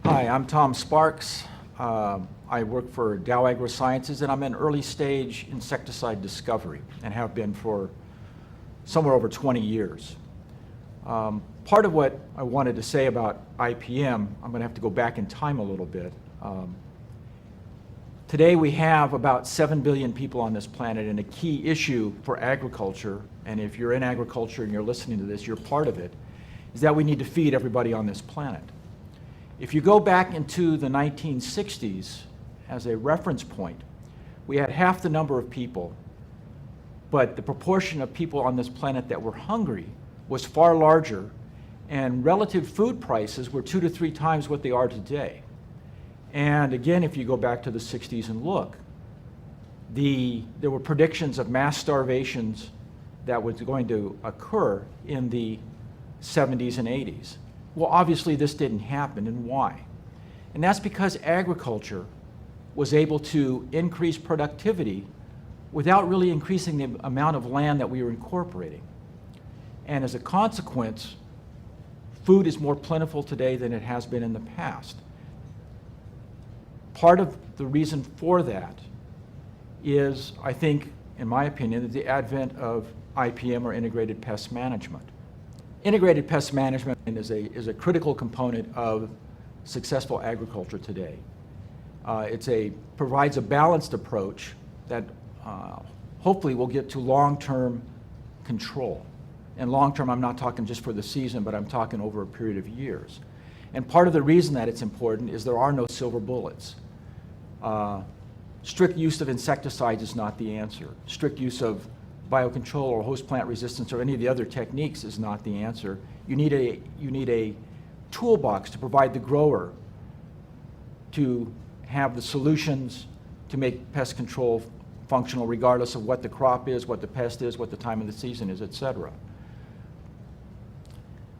Hi, I'm Tom Sparks. I work for Dow AgroSciences, and I'm in early stage insecticide discovery and have been for somewhere over 20 years. Part of what I wanted to say about IPM, I'm going to have to go back in time a little bit. Today we have about 7 billion people on this planet, and a key issue for agriculture, and if you're in agriculture and you're listening to this, you're part of it, is that we need to feed everybody on this planet. If you go back into the 1960s as a reference point, we had half the number of people, but the proportion of people on this planet that were hungry was far larger, and relative food prices were 2 to 3 times what they are today. And again, if you go back to the 60s and look, there were predictions of mass starvations that was going to occur in the 70s and 80s. Well, obviously this didn't happen, and why? And that's because agriculture was able to increase productivity without really increasing the amount of land that we were incorporating. And as a consequence, food is more plentiful today than it has been in the past. Part of the reason for that is, I think, in my opinion, the advent of IPM, or integrated pest management. Integrated pest management is a critical component of successful agriculture today. It provides a balanced approach that hopefully will get to long-term control. And long-term, I'm not talking just for the season, but I'm talking over a period of years. And part of the reason that it's important is there are no silver bullets. Strict use of insecticides is not the answer. Strict use of biocontrol or host plant resistance or any of the other techniques is not the answer. You need a toolbox to provide the grower to have the solutions to make pest control functional regardless of what the crop is, what the pest is, what the time of the season is, etc.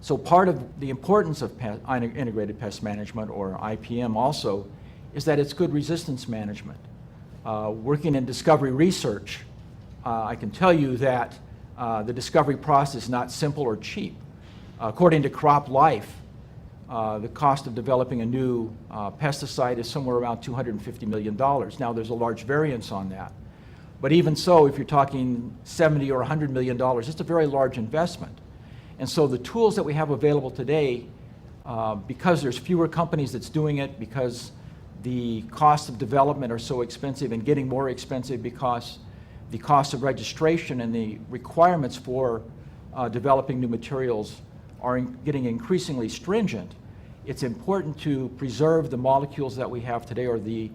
So part of the importance of integrated pest management, or IPM, also is that it's good resistance management. Working in discovery research, I can tell you that the discovery process is not simple or cheap. According to Crop Life, the cost of developing a new pesticide is somewhere around $250 million. Now, there's a large variance on that. But even so, if you're talking $70 or $100 million, it's a very large investment. And so the tools that we have available today, because there's fewer companies that's doing it, because the costs of development are so expensive and getting more expensive because the cost of registration and the requirements for developing new materials are getting increasingly stringent, it's important to preserve the molecules that we have today, or the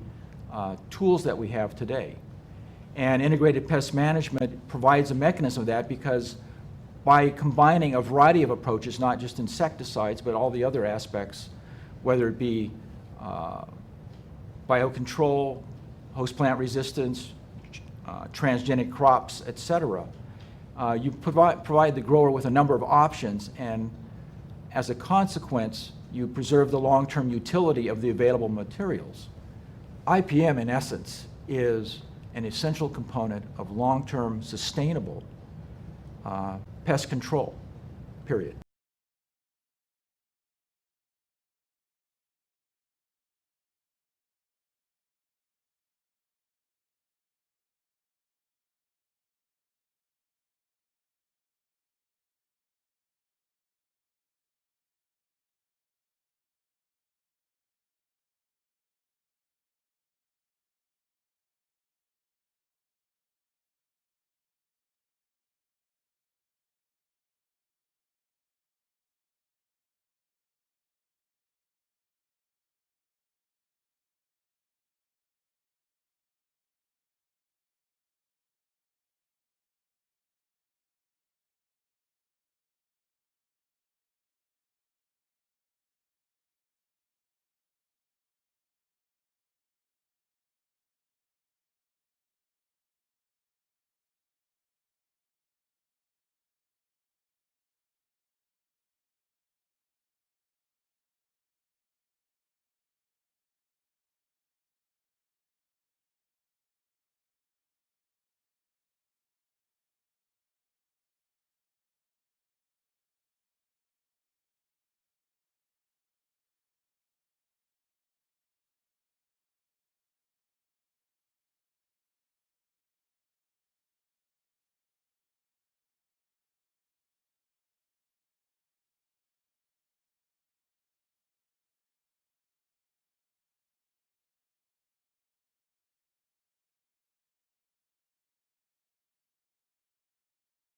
tools that we have today. And integrated pest management provides a mechanism of that, because by combining a variety of approaches, not just insecticides, but all the other aspects, whether it be biocontrol, host plant resistance, transgenic crops, etc. You provide the grower with a number of options, and as a consequence, you preserve the long-term utility of the available materials. IPM, in essence, is an essential component of long-term sustainable pest control, period.